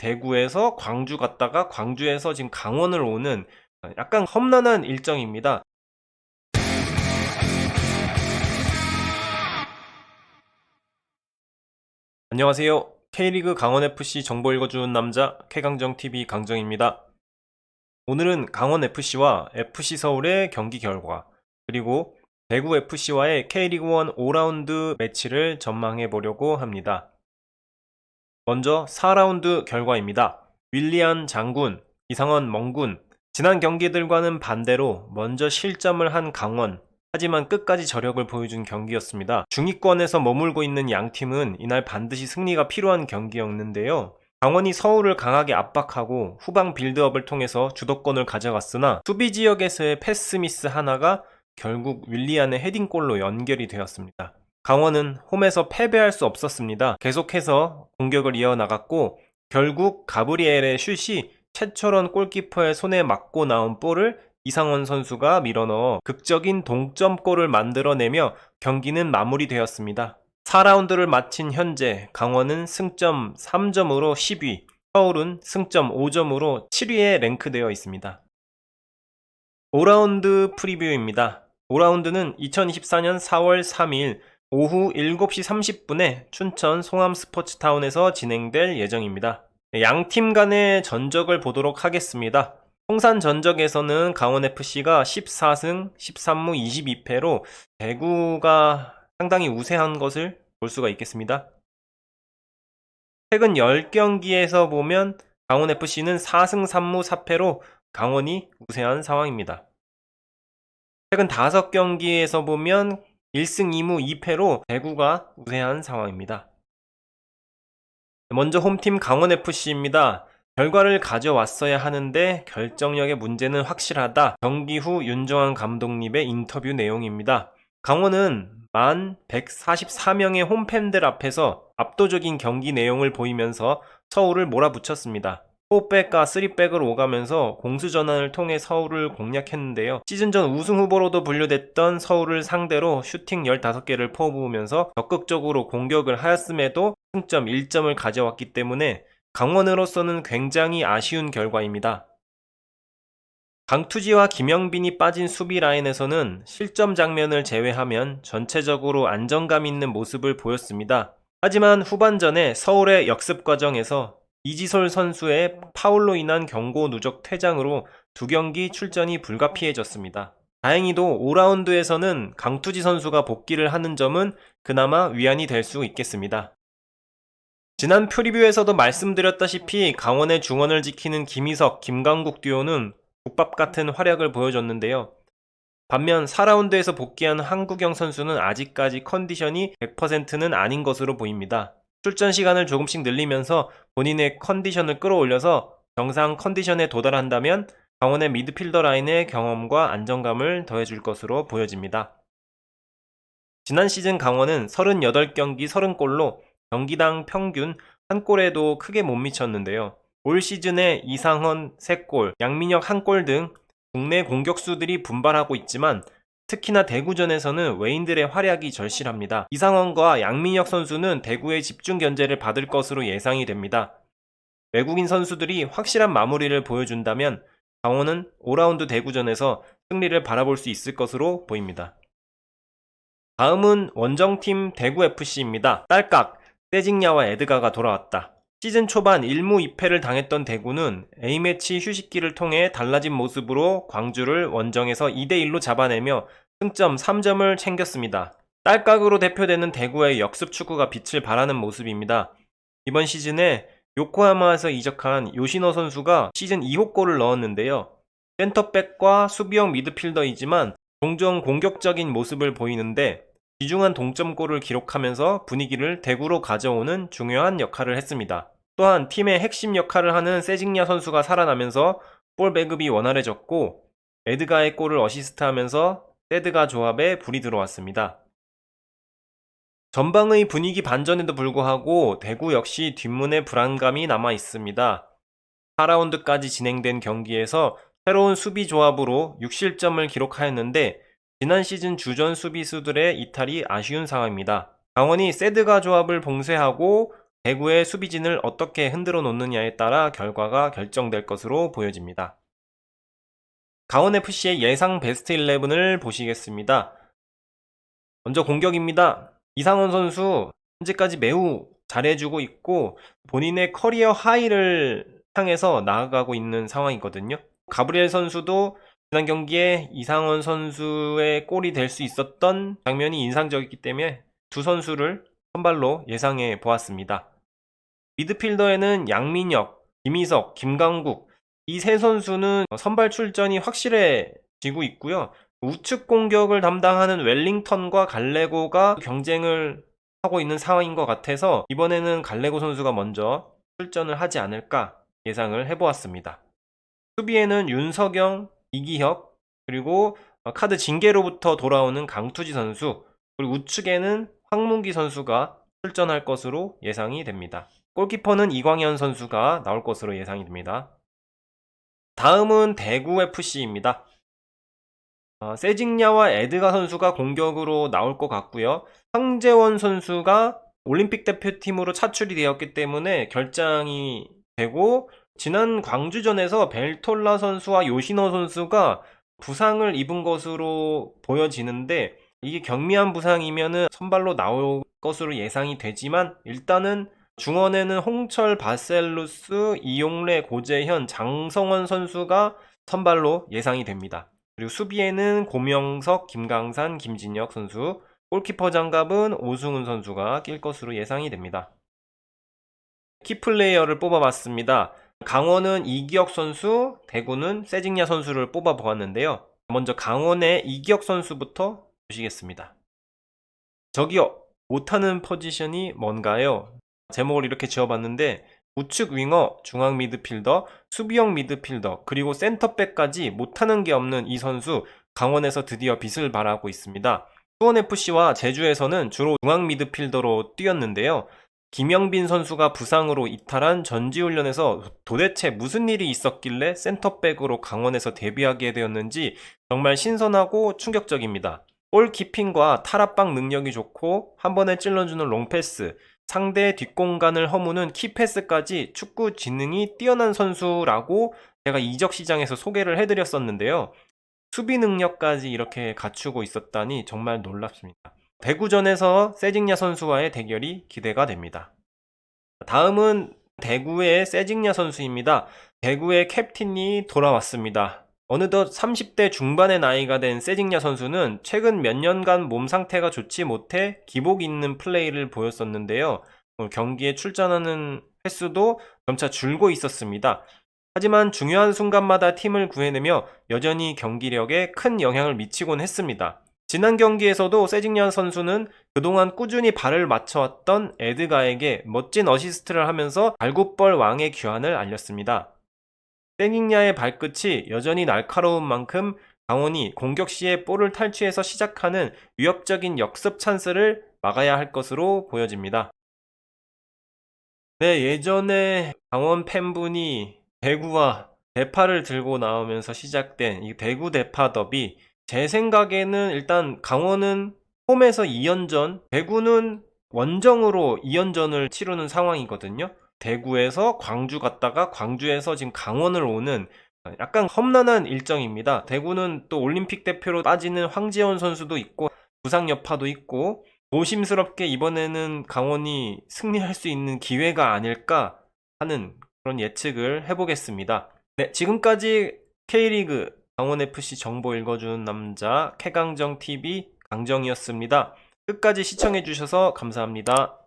대구에서 광주 갔다가 광주에서 지금 강원을 오는 약간 험난한 일정입니다. 안녕하세요. K리그 강원FC 정보 읽어주는 남자 K강정TV 강정입니다. 오늘은 강원FC와 FC서울의 경기 결과, 그리고 대구FC와의 K리그1 5라운드 매치를 전망해 보려고 합니다. 먼저 4라운드 결과입니다. 윌리안 장군, 이상원 멍군. 지난 경기들과는 반대로 먼저 실점을 한 강원, 하지만 끝까지 저력을 보여준 경기였습니다. 중위권에서 머물고 있는 양팀은 이날 반드시 승리가 필요한 경기였는데요. 강원이 서울을 강하게 압박하고 후방 빌드업을 통해서 주도권을 가져갔으나 수비 지역에서의 패스 미스 하나가 결국 윌리안의 헤딩골로 연결이 되었습니다. 강원은 홈에서 패배할 수 없었습니다. 계속해서 공격을 이어나갔고 결국 가브리엘의 슛이 최철원 골키퍼의 손에 맞고 나온 볼을 이상원 선수가 밀어넣어 극적인 동점골을 만들어내며 경기는 마무리되었습니다. 4라운드를 마친 현재 강원은 승점 3점으로 10위, 서울은 승점 5점으로 7위에 랭크되어 있습니다. 5라운드 프리뷰입니다. 5라운드는 2024년 4월 3일 오후 7시 30분에 춘천 송암스포츠타운에서 진행될 예정입니다. 양팀 간의 전적을 보도록 하겠습니다. 통산 전적에서는 강원FC가 14승 13무 22패로 대구가 상당히 우세한 것을 볼 수가 있겠습니다. 최근 10경기에서 보면 강원FC는 4승 3무 4패로 강원이 우세한 상황입니다. 최근 5경기에서 보면 1승 2무 2패로 대구가 우세한 상황입니다. 먼저 홈팀 강원FC입니다. 결과를 가져왔어야 하는데 결정력의 문제는 확실하다. 경기 후 윤정환 감독님의 인터뷰 내용입니다. 강원은 만 144명의 홈팬들 앞에서 압도적인 경기 내용을 보이면서 서울을 몰아붙였습니다. 4백과 3백을 오가면서 공수전환을 통해 서울을 공략했는데요. 시즌 전 우승 후보로도 분류됐던 서울을 상대로 슈팅 15개를 퍼부으면서 적극적으로 공격을 하였음에도 승점 1점을 가져왔기 때문에 강원으로서는 굉장히 아쉬운 결과입니다. 강투지와 김영빈이 빠진 수비 라인에서는 실점 장면을 제외하면 전체적으로 안정감 있는 모습을 보였습니다. 하지만 후반전에 서울의 역습 과정에서 이지솔 선수의 파울로 인한 경고 누적 퇴장으로 2경기 출전이 불가피해졌습니다. 다행히도 5라운드에서는 강투지 선수가 복귀를 하는 점은 그나마 위안이 될 수 있겠습니다. 지난 프리뷰에서도 말씀드렸다시피 강원의 중원을 지키는 김희석, 김강국 듀오는 국밥 같은 활약을 보여줬는데요. 반면 4라운드에서 복귀한 한국영 선수는 아직까지 컨디션이 100%는 아닌 것으로 보입니다. 출전 시간을 조금씩 늘리면서 본인의 컨디션을 끌어올려서 정상 컨디션에 도달한다면 강원의 미드필더 라인의 경험과 안정감을 더해줄 것으로 보여집니다. 지난 시즌 강원은 38경기 30골로 경기당 평균 한 골에도 크게 못 미쳤는데요. 올 시즌에 이상헌 3골, 양민혁 1골 등 국내 공격수들이 분발하고 있지만 특히나 대구전에서는 외인들의 활약이 절실합니다. 이상헌과 양민혁 선수는 대구의 집중 견제를 받을 것으로 예상이 됩니다. 외국인 선수들이 확실한 마무리를 보여준다면 강원은 5라운드 대구전에서 승리를 바라볼 수 있을 것으로 보입니다. 다음은 원정팀 대구FC입니다. 딸깍, 세징야와 에드가가 돌아왔다. 시즌 초반 1무 2패를 당했던 대구는 A매치 휴식기를 통해 달라진 모습으로 광주를 원정에서 2대1로 잡아내며 승점 3점을 챙겼습니다. 딸깍으로 대표되는 대구의 역습 축구가 빛을 발하는 모습입니다. 이번 시즌에 요코하마에서 이적한 요시노 선수가 시즌 2호 골을 넣었는데요. 센터백과 수비형 미드필더이지만 종종 공격적인 모습을 보이는데 귀중한 동점골을 기록하면서 분위기를 대구로 가져오는 중요한 역할을 했습니다. 또한 팀의 핵심 역할을 하는 세징야 선수가 살아나면서 볼 배급이 원활해졌고 에드가의 골을 어시스트하면서 세드가 조합에 불이 들어왔습니다. 전방의 분위기 반전에도 불구하고 대구 역시 뒷문에 불안감이 남아 있습니다. 4라운드까지 진행된 경기에서 새로운 수비 조합으로 6실점을 기록하였는데 지난 시즌 주전 수비수들의 이탈이 아쉬운 상황입니다. 강원이 세드가 조합을 봉쇄하고 대구의 수비진을 어떻게 흔들어 놓느냐에 따라 결과가 결정될 것으로 보여집니다. 강원FC의 예상 베스트 11을 보시겠습니다. 먼저 공격입니다. 이상원 선수 현재까지 매우 잘해주고 있고 본인의 커리어 하이를 향해서 나아가고 있는 상황이거든요. 가브리엘 선수도 지난 경기에 이상원 선수의 골이 될 수 있었던 장면이 인상적이기 때문에 두 선수를 선발로 예상해 보았습니다. 미드필더에는 양민혁, 김희석, 김강국 이 세 선수는 선발 출전이 확실해지고 있고요. 우측 공격을 담당하는 웰링턴과 갈레고가 경쟁을 하고 있는 상황인 것 같아서 이번에는 갈레고 선수가 먼저 출전을 하지 않을까 예상을 해보았습니다. 수비에는 윤석영, 이기혁, 그리고 카드 징계로부터 돌아오는 강투지 선수, 그리고 우측에는 황문기 선수가 출전할 것으로 예상이 됩니다. 골키퍼는 이광현 선수가 나올 것으로 예상이 됩니다. 다음은 대구FC입니다. 세징야와 에드가 선수가 공격으로 나올 것 같고요. 황재원 선수가 올림픽 대표팀으로 차출이 되었기 때문에 결장이 되고 지난 광주전에서 벨톨라 선수와 요시노 선수가 부상을 입은 것으로 보여지는데 이게 경미한 부상이면은 선발로 나올 것으로 예상이 되지만 일단은 중원에는 홍철, 바셀루스, 이용래, 고재현, 장성원 선수가 선발로 예상이 됩니다. 그리고 수비에는 고명석, 김강산, 김진혁 선수, 골키퍼 장갑은 오승훈 선수가 낄 것으로 예상이 됩니다. 키플레이어를 뽑아봤습니다. 강원은 이기혁 선수, 대구는 세징야 선수를 뽑아보았는데요. 먼저 강원의 이기혁 선수부터 보시겠습니다. 저기요, 못하는 포지션이 뭔가요? 제목을 이렇게 지어봤는데 우측 윙어, 중앙 미드필더, 수비형 미드필더, 그리고 센터백까지 못하는 게 없는 이 선수 강원에서 드디어 빛을 발하고 있습니다. 수원FC와 제주에서는 주로 중앙 미드필더로 뛰었는데요. 김영빈 선수가 부상으로 이탈한 전지훈련에서 도대체 무슨 일이 있었길래 센터백으로 강원에서 데뷔하게 되었는지 정말 신선하고 충격적입니다. 골키핑과 탈압박 능력이 좋고 한 번에 찔러주는 롱패스, 상대 뒷공간을 허무는 키패스까지 축구 지능이 뛰어난 선수라고 제가 이적 시장에서 소개를 해드렸었는데요. 수비 능력까지 이렇게 갖추고 있었다니 정말 놀랍습니다. 대구전에서 세징야 선수와의 대결이 기대가 됩니다. 다음은 대구의 세징야 선수입니다. 대구의 캡틴이 돌아왔습니다. 어느덧 30대 중반의 나이가 된 세징야 선수는 최근 몇 년간 몸 상태가 좋지 못해 기복 있는 플레이를 보였었는데요. 경기에 출전하는 횟수도 점차 줄고 있었습니다. 하지만 중요한 순간마다 팀을 구해내며 여전히 경기력에 큰 영향을 미치곤 했습니다. 지난 경기에서도 세징야 선수는 그동안 꾸준히 발을 맞춰왔던 에드가에게 멋진 어시스트를 하면서 발굽벌 왕의 귀환을 알렸습니다. 세징야의 발끝이 여전히 날카로운 만큼 강원이 공격 시에 볼을 탈취해서 시작하는 위협적인 역습 찬스를 막아야 할 것으로 보여집니다. 네, 예전에 강원 팬분이 대구와 대파를 들고 나오면서 시작된 이 대구 대파 더비, 제 생각에는 일단 강원은 홈에서 2연전, 대구는 원정으로 2연전을 치르는 상황이거든요. 대구에서 광주 갔다가 광주에서 지금 강원을 오는 약간 험난한 일정입니다. 대구는 또 올림픽 대표로 빠지는 황재원 선수도 있고 부상 여파도 있고 조심스럽게 이번에는 강원이 승리할 수 있는 기회가 아닐까 하는 그런 예측을 해보겠습니다. 네, 지금까지 K리그 강원FC 정보 읽어주는 남자 캐강정TV 강정이었습니다. 끝까지 시청해주셔서 감사합니다.